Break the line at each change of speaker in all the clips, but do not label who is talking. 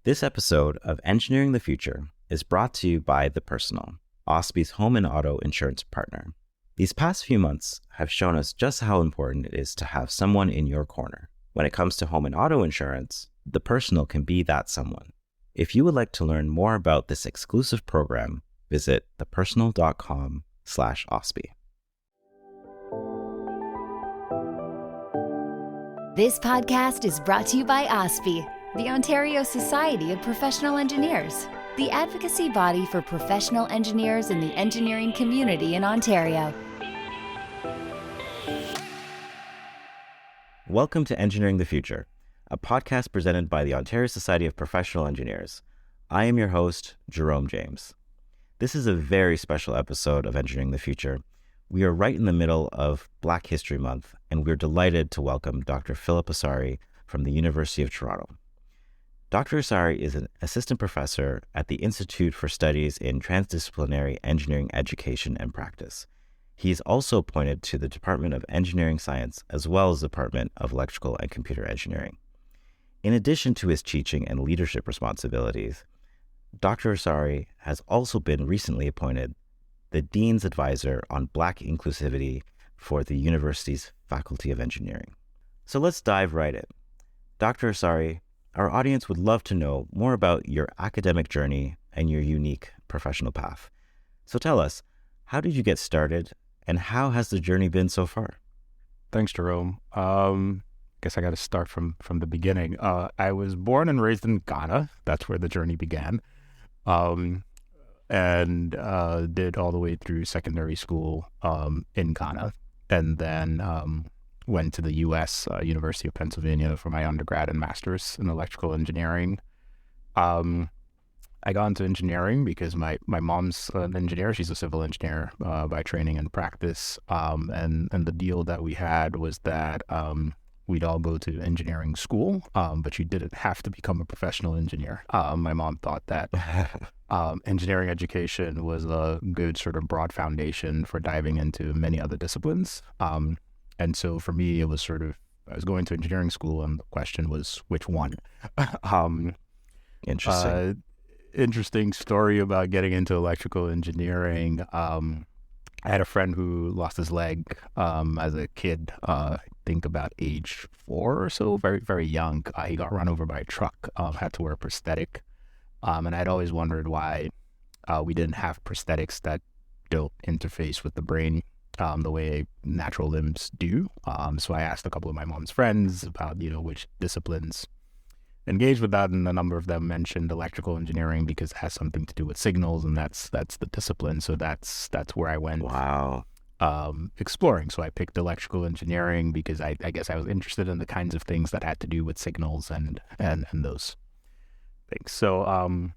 This episode of Engineering the Future is brought to you by The Personal, OSPI's home and auto insurance partner. These past few months have shown us just how important it is to have someone in your corner. When it comes to home and auto insurance, The Personal can be that someone. If you would like to learn more about this exclusive program, visit thepersonal.com/OSPI.
This podcast is brought to you by OSPI, the Ontario Society of Professional Engineers, the advocacy body for professional engineers in the engineering community in Ontario.
Welcome to Engineering the Future, a podcast presented by the Ontario Society of Professional Engineers. I am your host, Jerome James. This is a very special episode of Engineering the Future. We are right in the middle of Black History Month, and we're delighted to welcome Dr. Philip Asare from the University of Toronto. Dr. Asare is an assistant professor at the Institute for Studies in Transdisciplinary Engineering Education and Practice. He is also appointed to the Department of Engineering Science as well as the Department of Electrical and Computer Engineering. In addition to his teaching and leadership responsibilities, Dr. Asare has also been recently appointed the Dean's Advisor on Black Inclusivity for the university's Faculty of Engineering. So let's dive right in. Dr. Asare, our audience would love to know more about your academic journey and your unique professional path. So tell us, how did you get started and how has the journey been so far?
Thanks, Jerome. Guess I got to start from the beginning. I was born and raised in Ghana. That's where the journey began. And did all the way through secondary school in Ghana. And then went to the U.S. University of Pennsylvania for my undergrad and master's in electrical engineering. I got into engineering because my mom's an engineer. She's a civil engineer by training and practice. And the deal that we had was that we'd all go to engineering school, but you didn't have to become a professional engineer. My mom thought that engineering education was a good sort of broad foundation for diving into many other disciplines. And so for me, it was sort of, I was going to engineering school and the question was, which one? Interesting story about getting into electrical engineering. I had a friend who lost his leg as a kid, I think about age 4 or so, very, very young. He got run over by a truck, had to wear a prosthetic. And I'd always wondered why we didn't have prosthetics that don't interface with the brain the way natural limbs do. So I asked a couple of my mom's friends about, which disciplines engaged with that, and a number of them mentioned electrical engineering because it has something to do with signals, and that's the discipline. So that's where I went.
Wow.
Exploring. So I picked electrical engineering because I guess I was interested in the kinds of things that had to do with signals and those things. So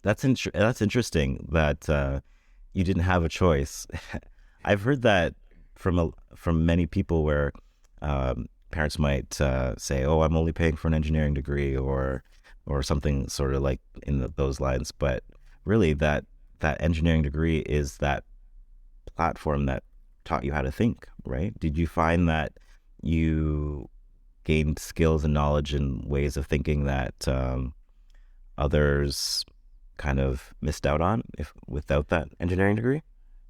that's interesting that you didn't have a choice. I've heard that from many people where parents might say, "Oh, I'm only paying for an engineering degree," or something sort of like in those lines. But really, that engineering degree is that platform that taught you how to think, right? Did you find that you gained skills and knowledge and ways of thinking that others kind of missed out on without that engineering degree?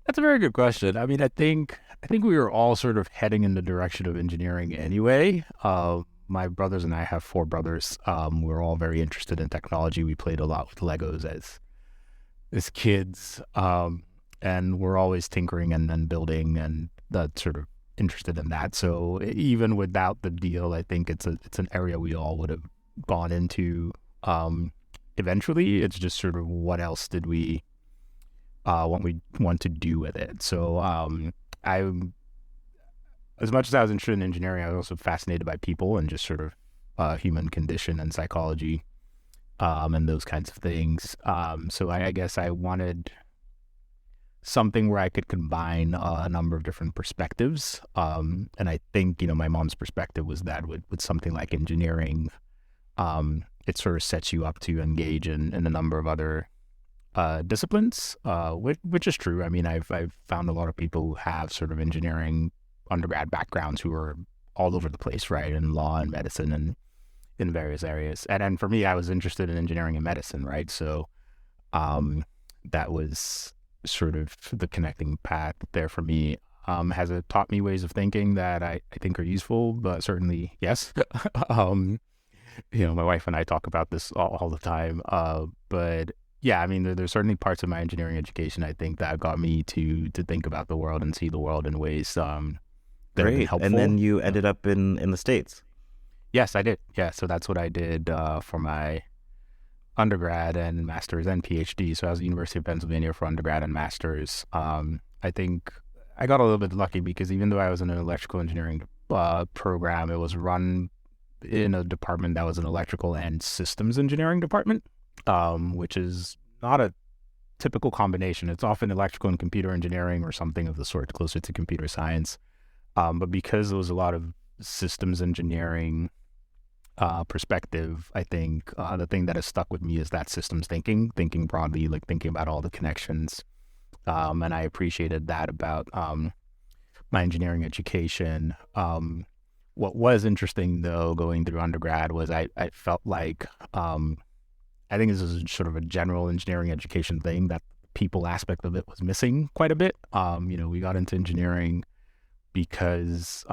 That's a very good question. I mean, I think we were all sort of heading in the direction of engineering anyway. My brothers and I have 4 brothers. We're all very interested in technology. We played a lot with Legos as kids, and we're always tinkering and then building, and that sort of interested in that. So even without the deal, I think it's an area we all would have gone into eventually. It's just sort of what else did we want to do with it. So I, as much as I was interested in engineering, I was also fascinated by people and just sort of human condition and psychology and those kinds of things. So I guess I wanted something where I could combine a number of different perspectives. And I think, my mom's perspective was that with something like engineering, it sort of sets you up to engage in a number of other disciplines, which is true. I mean, I've found a lot of people who have sort of engineering undergrad backgrounds who are all over the place, right? In law and medicine in various areas. And for me, I was interested in engineering and medicine, right? So that was sort of the connecting path there for me. Has it taught me ways of thinking that I think are useful? But certainly, yes. My wife and I talk about this all the time. But yeah, I mean, there's certainly parts of my engineering education, I think, that got me to think about the world and see the world in ways that have been
Great.
helpful.
And then you ended up in the States.
Yes, I did. Yeah, so that's what I did for my undergrad and master's and PhD. So I was at the University of Pennsylvania for undergrad and master's. I think I got a little bit lucky because even though I was in an electrical engineering program, it was run in a department that was an electrical and systems engineering department, which is not a typical combination. It's often electrical and computer engineering or something of the sort, closer to computer science. But because there was a lot of systems engineering perspective, I think the thing that has stuck with me is that systems thinking broadly, like thinking about all the connections. And I appreciated that about my engineering education. What was interesting, though, going through undergrad was I felt like, I think this is sort of a general engineering education thing, that people aspect of it was missing quite a bit. We got into engineering because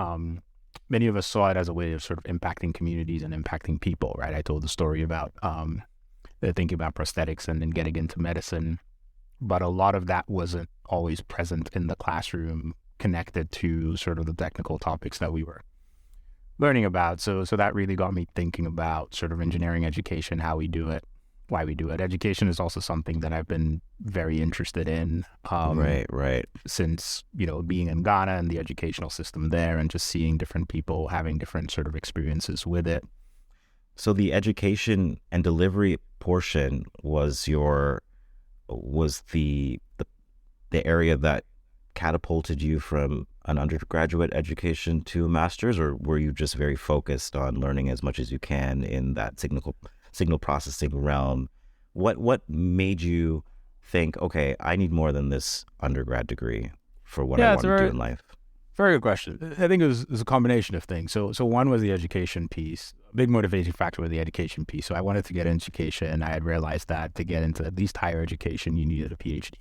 many of us saw it as a way of sort of impacting communities and impacting people, right? I told the story about thinking about prosthetics and then getting into medicine, but a lot of that wasn't always present in the classroom connected to sort of the technical topics that we were learning about. So that really got me thinking about sort of engineering education, how we do it, why we do it. Education is also something that I've been very interested in.
Right.
Since, being in Ghana and the educational system there and just seeing different people having different sort of experiences with it.
So the education and delivery portion was the area that catapulted you from an undergraduate education to a master's, or were you just very focused on learning as much as you can in that signal processing realm? What made you think, okay, I need more than this undergrad degree for what I want to do in life?
Very good question. I think it was a combination of things. So one was the education piece. A big motivating factor was the education piece. So I wanted to get into education, and I had realized that to get into at least higher education, you needed a PhD.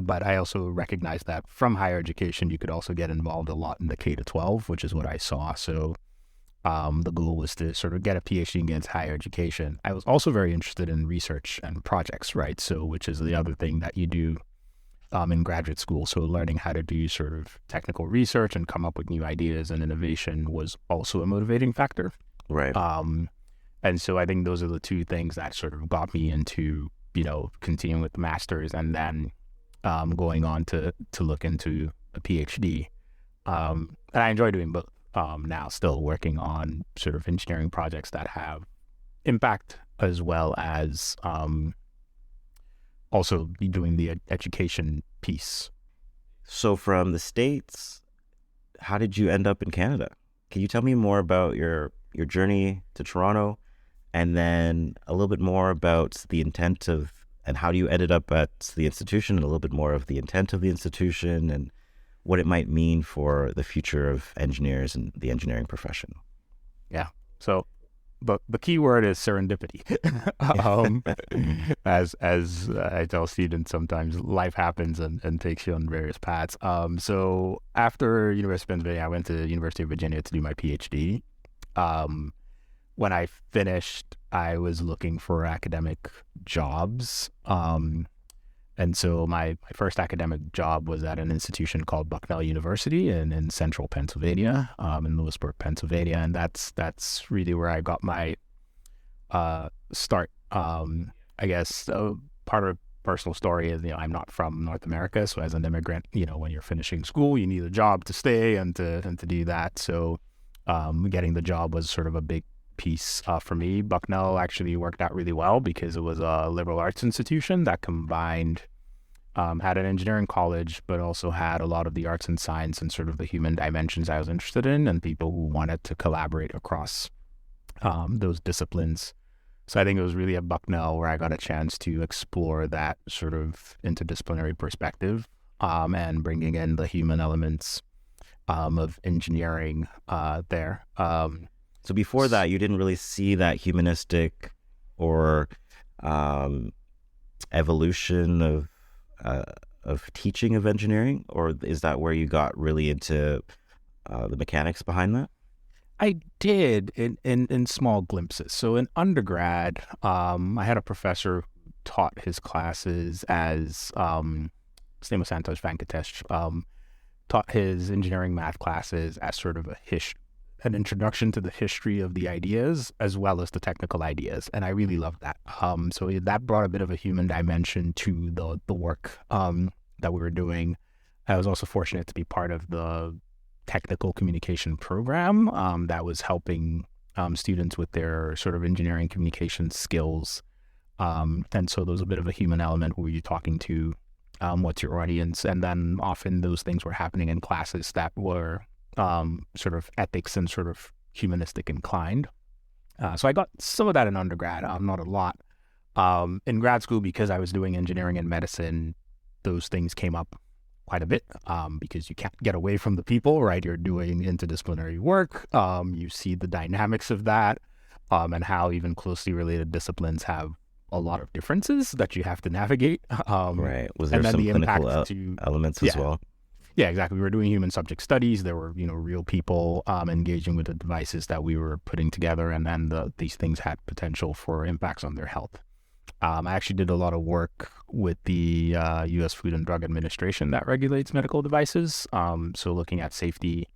But I also recognized that from higher education, you could also get involved a lot in the K-12, which is what I saw. So the goal was to sort of get a PhD and get into higher education. I was also very interested in research and projects, right? So which is the other thing that you do in graduate school. So learning how to do sort of technical research and come up with new ideas and innovation was also a motivating factor.
Right.
And so I think those are the two things that sort of got me into, continuing with the master's and then going on to look into a PhD. And I enjoy doing both. Now still working on sort of engineering projects that have impact, as well as also be doing the education piece.
So from the States, how did you end up in Canada? Can you tell me more about your journey to Toronto, and then a little bit more about the intent of, and how you ended up at the institution, and a little bit more of the intent of the institution and what it might mean for the future of engineers and the engineering profession?
Yeah. So the key word is serendipity. As I tell students, sometimes life happens and takes you on various paths. So after University of Pennsylvania, I went to the University of Virginia to do my PhD. When I finished, I was looking for academic jobs. And so my first academic job was at an institution called Bucknell University in central Pennsylvania, in Lewisburg, Pennsylvania. And that's really where I got my start. I guess part of a personal story is, I'm not from North America. So as an immigrant, when you're finishing school, you need a job to stay and to do that. So getting the job was sort of a big piece for me. Bucknell actually worked out really well because it was a liberal arts institution that combined, had an engineering college, but also had a lot of the arts and science and sort of the human dimensions I was interested in, and people who wanted to collaborate across those disciplines. So I think it was really at Bucknell where I got a chance to explore that sort of interdisciplinary perspective and bringing in the human elements of engineering there.
So before that, you didn't really see that humanistic or evolution of teaching of engineering, or is that where you got really into the mechanics behind that?
I did in small glimpses. So in undergrad, I had a professor who taught his classes as his name was Santosh Venkatesh. Taught his engineering math classes as sort of an introduction to the history of the ideas as well as the technical ideas, and I really loved that. So that brought a bit of a human dimension to the work that we were doing. I was also fortunate to be part of the technical communication program that was helping students with their sort of engineering communication skills. And so there was a bit of a human element. Who were you talking to? What's your audience? And then often those things were happening in classes that were sort of ethics and sort of humanistic inclined. So I got some of that in undergrad, not a lot. In grad school, because I was doing engineering and medicine, those things came up quite a bit because you can't get away from the people, right? You're doing interdisciplinary work. You see the dynamics of that and how even closely related disciplines have a lot of differences that you have to navigate.
Right. Was there some clinical elements as well?
Yeah, exactly. We were doing human subject studies. There were, real people engaging with the devices that we were putting together, and then these things had potential for impacts on their health. I actually did a lot of work with the U.S. Food and Drug Administration that regulates medical devices. So looking at safety,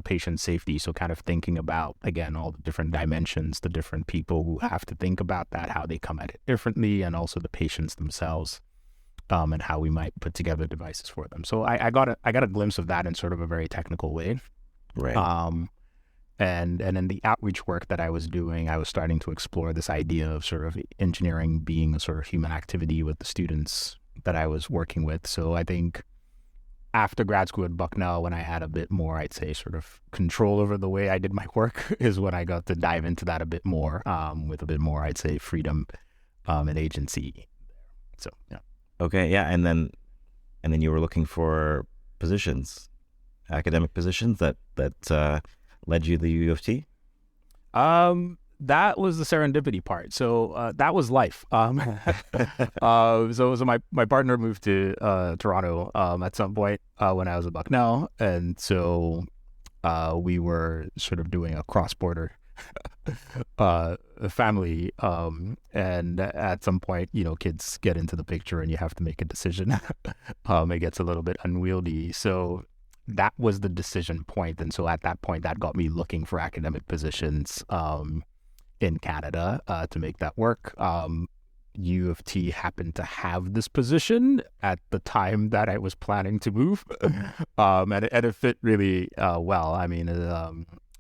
patient safety. So kind of thinking about, again, all the different dimensions, the different people who have to think about that, how they come at it differently, and also the patients themselves, and how we might put together devices for them. So I got a glimpse of that in sort of a very technical way.
Right.
And in the outreach work that I was doing, I was starting to explore this idea of sort of engineering being a sort of human activity with the students that I was working with. So I think after grad school at Bucknell, when I had a bit more, I'd say, sort of control over the way I did my work, is when I got to dive into that a bit more, with a bit more, I'd say, freedom and agency. So, yeah.
Okay, yeah, and then you were looking for positions, academic positions that led you to the U of T?
That was the serendipity part. So that was life. So my partner moved to Toronto at some point when I was at Bucknell, and so we were sort of doing a cross-border family, and at some point, kids get into the picture, and you have to make a decision. It gets a little bit unwieldy. So that was the decision point. And so at that point, that got me looking for academic positions in Canada to make that work. U of T happened to have this position at the time that I was planning to move. And it fit really well. I mean,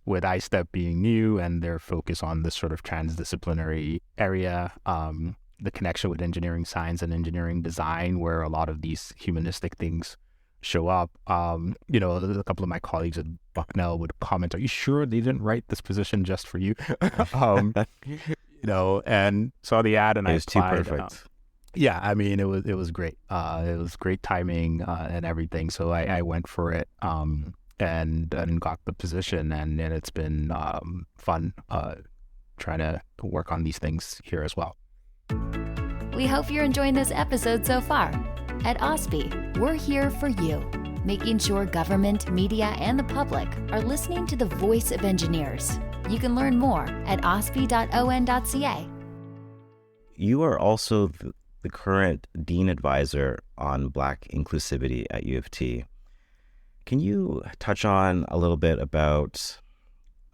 with iStep being new and their focus on this sort of transdisciplinary area, the connection with engineering science and engineering design, where a lot of these humanistic things show up. A couple of my colleagues at Bucknell would comment, "Are you sure they didn't write this position just for you?" And saw the ad and I applied.
Too perfect.
Yeah, I mean, it was great. It was great timing and everything. So I went for it and got the position, and it's been fun trying to work on these things here as well.
We hope you're enjoying this episode so far. At OSPI, we're here for you, making sure government, media, and the public are listening to the voice of engineers. You can learn more at ospi.on.ca.
You are also the current Dean Advisor on Black Inclusivity at U of T. Can you touch on a little bit about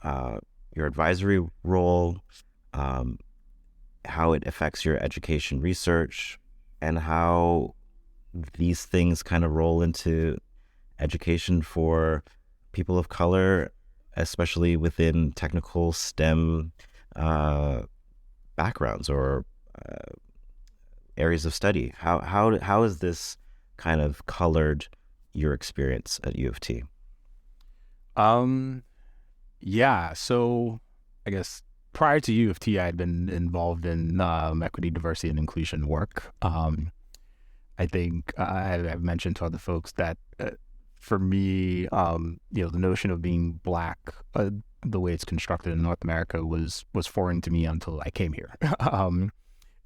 your advisory role, how it affects your education research, and how these things kind of roll into education for people of color, especially within technical STEM backgrounds or areas of study? How has this kind of colored your experience at U of T?
Yeah, so I guess prior to U of T, I had been involved in equity, diversity, and inclusion work. I think I've mentioned to other folks that for me, the notion of being Black the way it's constructed in North America was foreign to me until I came here.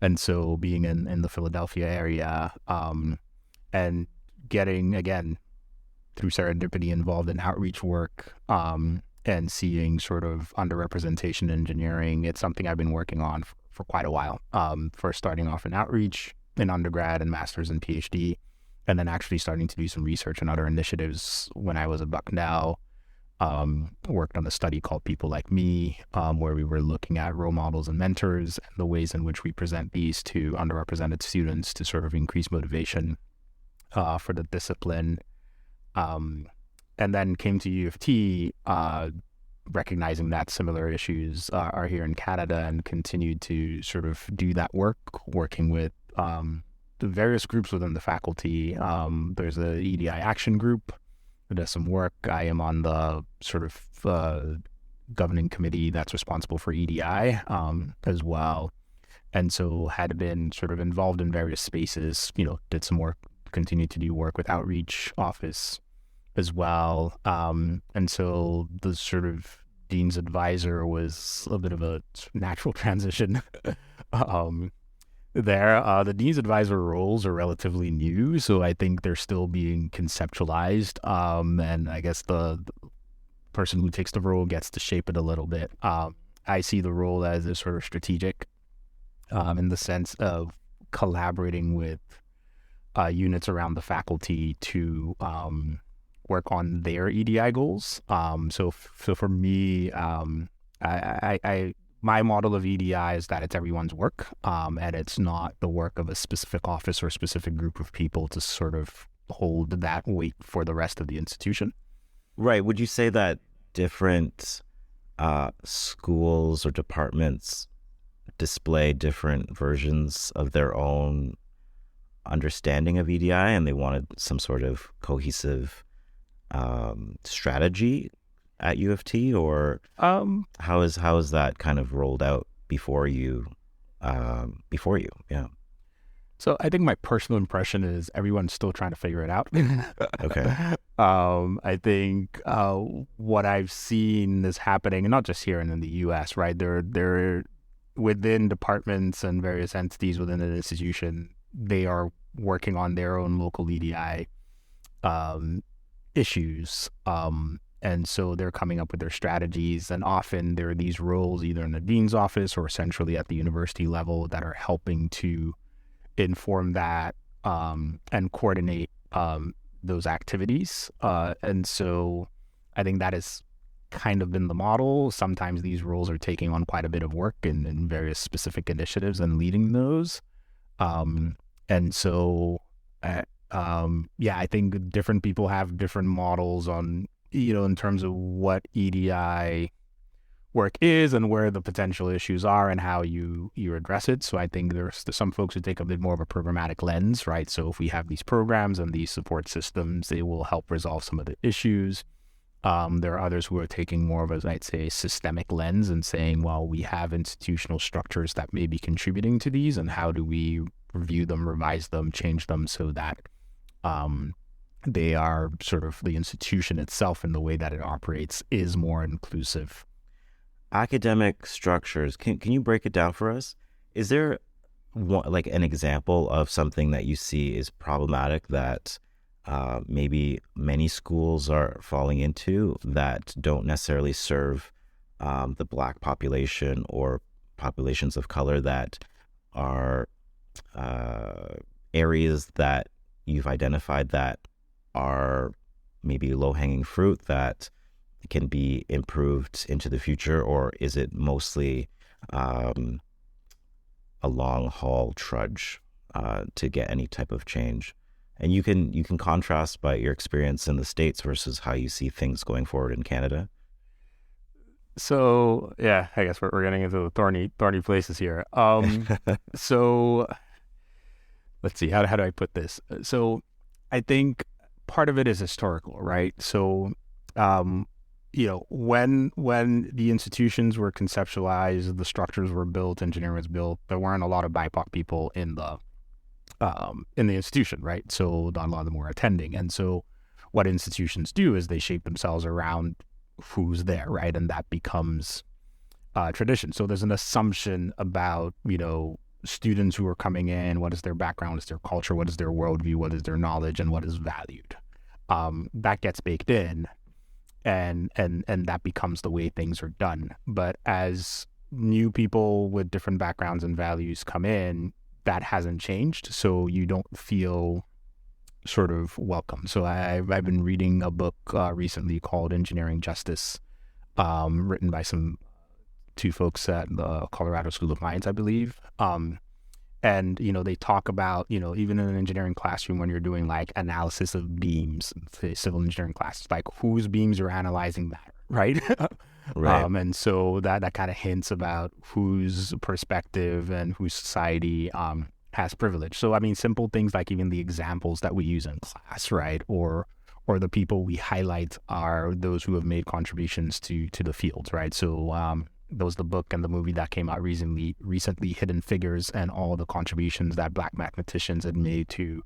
And so being in the Philadelphia area, and getting, again, through serendipity, involved in outreach work, and seeing sort of underrepresentation in engineering, it's something I've been working on for quite a while. First starting off in outreach in undergrad and master's and PhD, and then actually starting to do some research and other initiatives when I was at Bucknell. Worked on a study called People Like Me, where we were looking at role models and mentors and the ways in which we present these to underrepresented students to sort of increase motivation for the discipline. And then came to U of T, recognizing that similar issues are here in Canada, and continued to sort of do that work, working with the various groups within the faculty. There's a EDI action group that does some work. I am on the sort of governing committee that's responsible for EDI as well. And so had been sort of involved in various spaces, did some work, continued to do work with outreach office as well. And so the sort of dean's advisor was a bit of a natural transition there. The dean's advisor roles are relatively new, so I think they're still being conceptualized. And I guess the person who takes the role gets to shape it a little bit. I see the role as a sort of strategic, in the sense of collaborating with units around the faculty to work on their EDI goals. So for me, my model of EDI is that it's everyone's work, and it's not the work of a specific office or a specific group of people to sort of hold that weight for the rest of the institution.
Right. Would you say that different schools or departments display different versions of their own understanding of EDI, and they wanted some sort of cohesive strategy at U of T, or how is that kind of rolled out before you? Yeah.
So I think my personal impression is everyone's still trying to figure it out.
Okay.
I think what I've seen is happening, and not just here and in the U.S., right? They're within departments and various entities within an institution, they are working on their own local EDI issues. And so they're coming up with their strategies, and often there are these roles either in the dean's office or centrally at the university level that are helping to inform that and coordinate those activities. And so I think that has kind of been the model. Sometimes these roles are taking on quite a bit of work in various specific initiatives and leading those. And so, I think different people have different models on, in terms of what EDI work is and where the potential issues are and how you address it. So I think there's some folks who take a bit more of a programmatic lens, right? So if we have these programs and these support systems, they will help resolve some of the issues. There are others who are taking more of a, I'd say, systemic lens and saying, well, we have institutional structures that may be contributing to these, and how do we review them, revise them, change them so that they are sort of the institution itself and the way that it operates is more inclusive.
Academic structures, can you break it down for us? Is there like an example of something that you see is problematic that maybe many schools are falling into that don't necessarily serve the Black population or populations of color, that are areas that you've identified that are maybe low-hanging fruit that can be improved into the future? Or is it mostly a long-haul trudge to get any type of change? And you can contrast by your experience in the States versus how you see things going forward in Canada.
So yeah, I guess we're getting into the thorny places here. So let's see, how do I put this? So I think part of it is historical, right? So when the institutions were conceptualized, the structures were built, engineering was built, there weren't a lot of BIPOC people in the institution, right? So not a lot of them were attending. And so what institutions do is they shape themselves around who's there, right? And that becomes tradition. So there's an assumption about, students who are coming in, what is their background, what is their culture, what is their worldview, what is their knowledge, and what is valued. That gets baked in, and that becomes the way things are done. But as new people with different backgrounds and values come in, that hasn't changed. So you don't feel sort of welcome. So I've been reading a book recently called Engineering Justice, written by two folks at the Colorado School of Mines, I believe. And, they talk about, even in an engineering classroom, when you're doing like analysis of beams, say civil engineering classes, like whose beams you're analyzing matter, right?
Right.
And so that kind of hints about whose perspective and whose society has privilege. So, I mean, simple things like even the examples that we use in class, right? Or the people we highlight are those who have made contributions to the fields, right? So there was the book and the movie that came out recently, Hidden Figures, and all the contributions that Black mathematicians had made to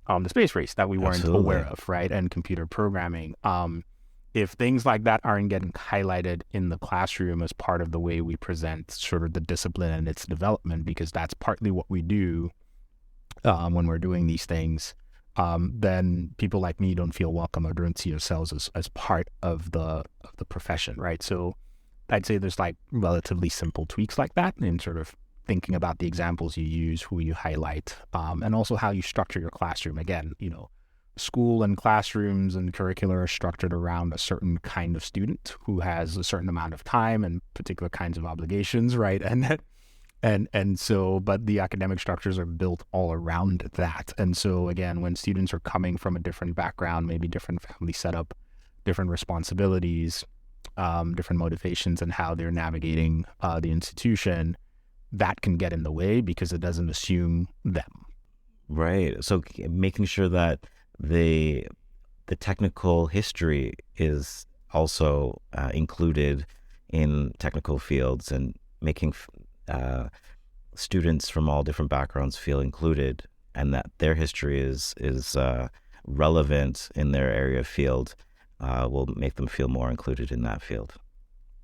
the space race that we weren't aware of, right? And computer programming. If things like that aren't getting highlighted in the classroom as part of the way we present sort of the discipline and its development, because that's partly what we do when we're doing these things, then people like me don't feel welcome or don't see ourselves as part of the profession, right? So I'd say there's like relatively simple tweaks like that in sort of thinking about the examples you use, who you highlight, and also how you structure your classroom. Again, school and classrooms and curricula are structured around a certain kind of student who has a certain amount of time and particular kinds of obligations, right? And so, but the academic structures are built all around that. And so again, when students are coming from a different background, maybe different family setup, different responsibilities, different motivations, and how they're navigating the institution, that can get in the way because it doesn't assume them.
Right. So making sure that the technical history is also included in technical fields, and making students from all different backgrounds feel included, and that their history is relevant in their area of field will make them feel more included in that field.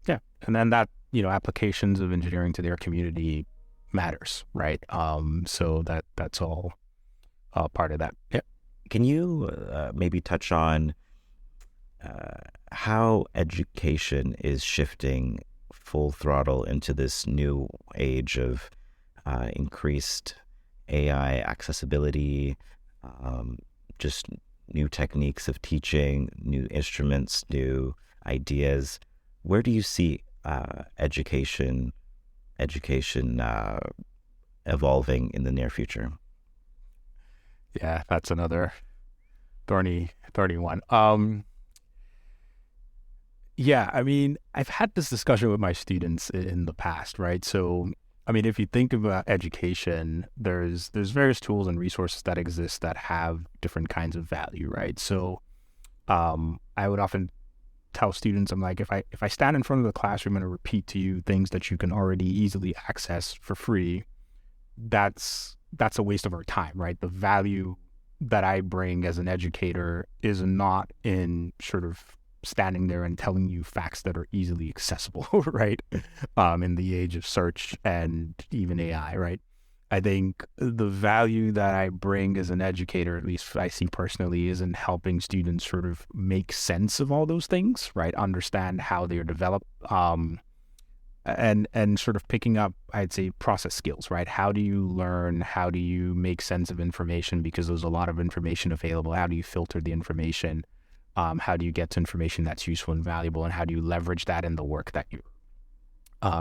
Yeah. And then that, applications of engineering to their community matters, right? So that's all part of that. Yeah.
Can you maybe touch on how education is shifting full throttle into this new age of increased AI accessibility, just new techniques of teaching, new instruments, new ideas? Where do you see education evolving in the near future?
Yeah, that's another thorny one. Yeah, I mean, I've had this discussion with my students in the past, right? So, I mean, if you think about education, there's various tools and resources that exist that have different kinds of value, right? So, I would often tell students, I'm like, if I stand in front of the classroom and I repeat to you things that you can already easily access for free, that's a waste of our time, right? The value that I bring as an educator is not in sort of standing there and telling you facts that are easily accessible, right? In the age of search and even AI, right? I think the value that I bring as an educator, at least I see personally, is in helping students sort of make sense of all those things, right? Understand how they're developed, and sort of picking up, I'd say, process skills, right? How do you learn? How do you make sense of information? Because there's a lot of information available. How do you filter the information? How do you get to information that's useful and valuable? And how do you leverage that in the work that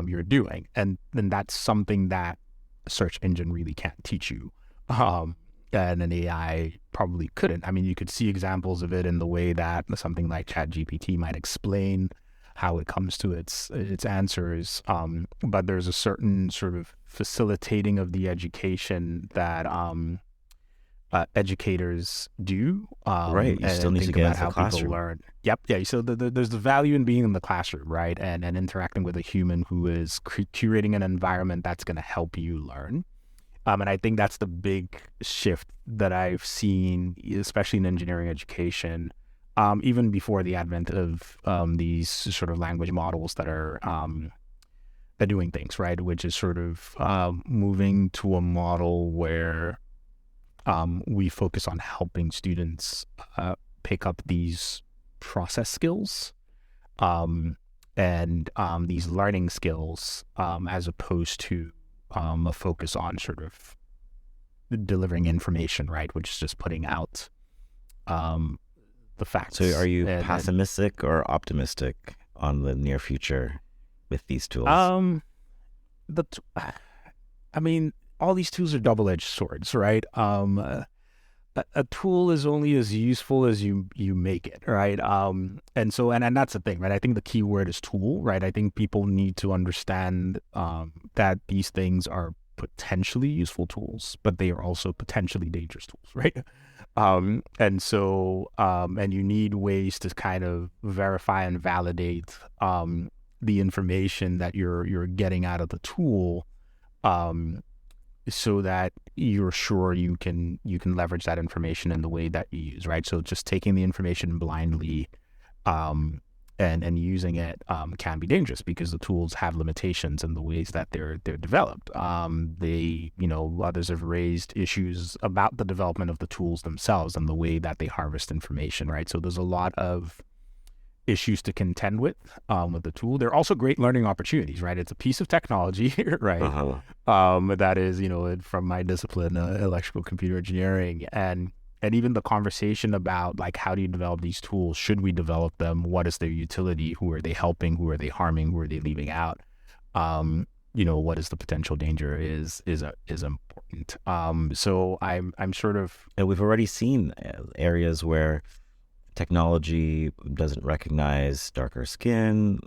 you're doing? And then that's something that a search engine really can't teach you. And an AI probably couldn't. I mean, you could see examples of it in the way that something like ChatGPT might explain how it comes to its answers, but there's a certain sort of facilitating of the education that educators do.
Right, you still need to get into the classroom.
People learn. Yep, yeah. So there's the value in being in the classroom, right, and interacting with a human who is curating an environment that's going to help you learn. And I think that's the big shift that I've seen, especially in engineering education. even before the advent of these sort of language models that are doing things, right? Which is sort of moving to a model where we focus on helping students pick up these process skills and these learning skills as opposed to a focus on sort of delivering information, right? Which is just putting out the facts.
So are you pessimistic or optimistic on the near future with these tools?
I mean, all these tools are double-edged swords, right? A tool is only as useful as you make it, right? And that's the thing, right? I think the key word is tool, right? I think people need to understand that these things are potentially useful tools, but they are also potentially dangerous tools, right? And you need ways to kind of verify and validate the information that you're getting out of the tool, so that you're sure you can leverage that information in the way that you use, right? So just taking the information blindly and using it can be dangerous because the tools have limitations in the ways that they're developed. Others have raised issues about the development of the tools themselves and the way that they harvest information, right? So there's a lot of issues to contend with the tool. There are also great learning opportunities, right? It's a piece of technology, right? That is, from my discipline, electrical computer engineering, and even the conversation about like, how do you develop these tools? Should we develop them? What is their utility? Who are they helping? Who are they harming? Who are they leaving out? What is the potential danger is important. So I'm sort of,
and we've already seen areas where technology doesn't recognize darker skin,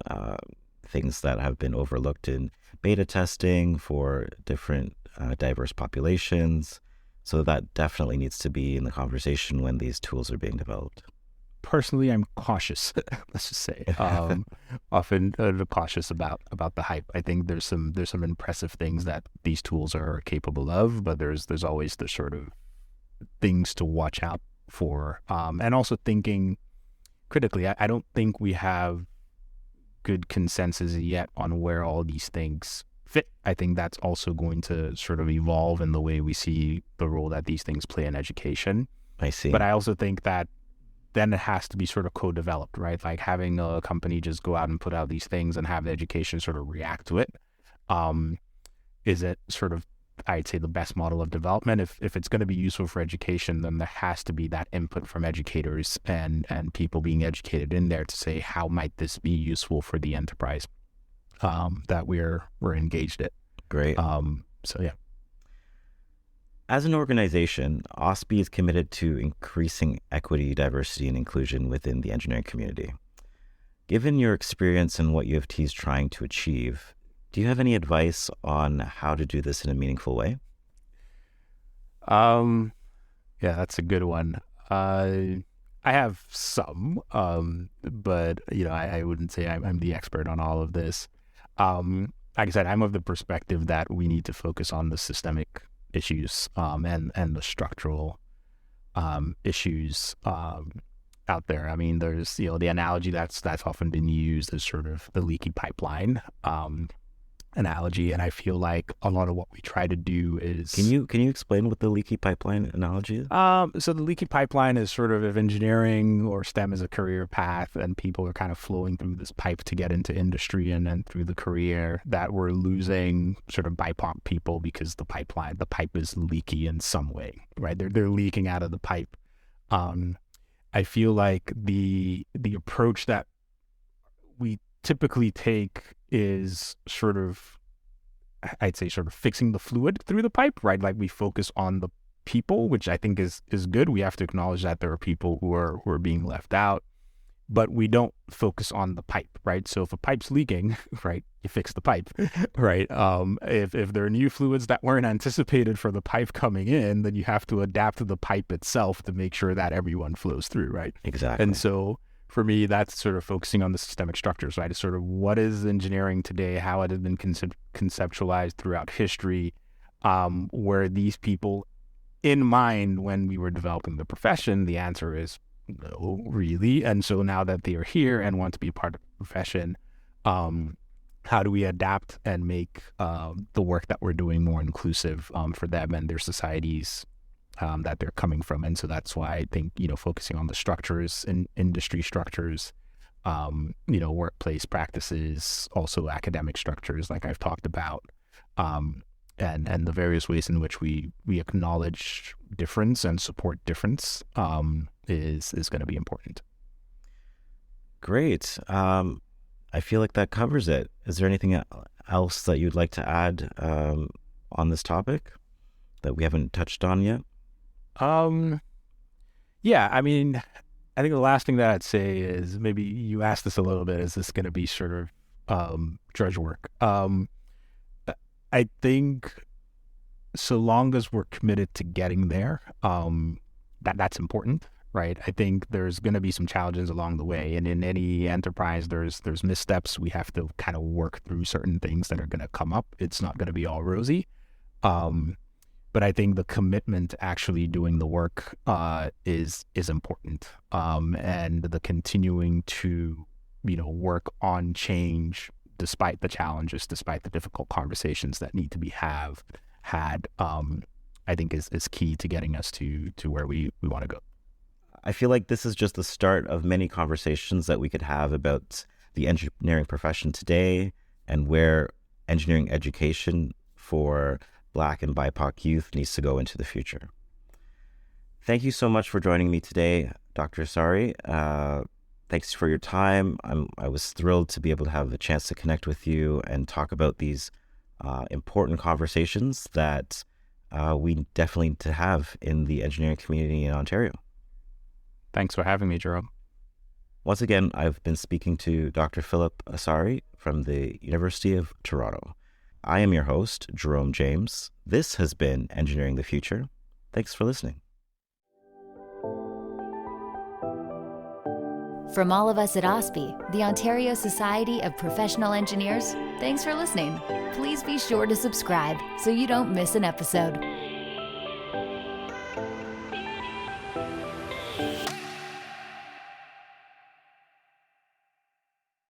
things that have been overlooked in beta testing for different diverse populations. So that definitely needs to be in the conversation when these tools are being developed.
Personally, I'm cautious. Let's just say, often cautious about the hype. I think there's some impressive things that these tools are capable of, but there's always the sort of things to watch out for, and also thinking critically. I don't think we have good consensus yet on where all these things fit. I think that's also going to sort of evolve in the way we see the role that these things play in education.
I see.
But I also think that then it has to be sort of co-developed, right? Like having a company just go out and put out these things and have the education sort of react to it. Is it sort of, I'd say, the best model of development? If it's going to be useful for education, then there has to be that input from educators and people being educated in there to say, how might this be useful for the enterprise that we're engaged in.
Great.
So yeah.
As an organization, OSPI is committed to increasing equity, diversity, and inclusion within the engineering community. Given your experience and what UFT is trying to achieve, do you have any advice on how to do this in a meaningful way?
Yeah, that's a good one. I have some, but I wouldn't say I'm the expert on all of this. Like I said, I'm of the perspective that we need to focus on the systemic issues and the structural issues out there. I mean, there's the analogy that's often been used as sort of the leaky pipeline analogy, and I feel like a lot of what we try to do is...
Can you explain what the leaky pipeline analogy is?
So the leaky pipeline is sort of if engineering or STEM is a career path and people are kind of flowing through this pipe to get into industry and then through the career, that we're losing sort of BIPOC people because the pipe is leaky in some way, right? They're leaking out of the pipe. I feel like the approach that we typically take is sort of, I'd say, sort of fixing the fluid through the pipe, right? Like we focus on the people, which I think is good. We have to acknowledge that there are people who are being left out, but we don't focus on the pipe, right? So if a pipe's leaking, right, you fix the pipe, right? If there are new fluids that weren't anticipated for the pipe coming in, then you have to adapt to the pipe itself to make sure that everyone flows through, right?
Exactly.
And so for me, that's sort of focusing on the systemic structures, right? It's sort of what is engineering today, how it has been conceptualized throughout history, where these people in mind when we were developing the profession, the answer is No, really. And so now that they are here and want to be part of the profession, how do we adapt and make the work that we're doing more inclusive for them and their societies that they're coming from? And so that's why I think, focusing on the structures and industry structures, workplace practices, also academic structures, like I've talked about, and the various ways in which we acknowledge difference and support difference is going to be important.
Great. I feel like that covers it. Is there anything else that you'd like to add on this topic that we haven't touched on yet?
Yeah, I mean, I think the last thing that I'd say is, maybe you asked this a little bit, is this going to be sort of drudge work? I think so long as we're committed to getting there, that's important, right? I think there's going to be some challenges along the way, and in any enterprise, there's missteps. We have to kind of work through certain things that are going to come up. It's not going to be all rosy, but I think the commitment to actually doing the work is important, and the continuing to work on change despite the challenges, despite the difficult conversations that need to be had, I think is key to getting us to where we want to go.
I feel like this is just the start of many conversations that we could have about the engineering profession today and where engineering education for Black and BIPOC youth needs to go into the future. Thank you so much for joining me today, Dr. Asare. Thanks for your time. I was thrilled to be able to have the chance to connect with you and talk about these important conversations that we definitely need to have in the engineering community in Ontario.
Thanks for having me, Jerome.
Once again, I've been speaking to Dr. Philip Asare from the University of Toronto. I am your host, Jerome James. This has been Engineering the Future. Thanks for listening.
From all of us at OSPE, the Ontario Society of Professional Engineers, thanks for listening. Please be sure to subscribe so you don't miss an episode.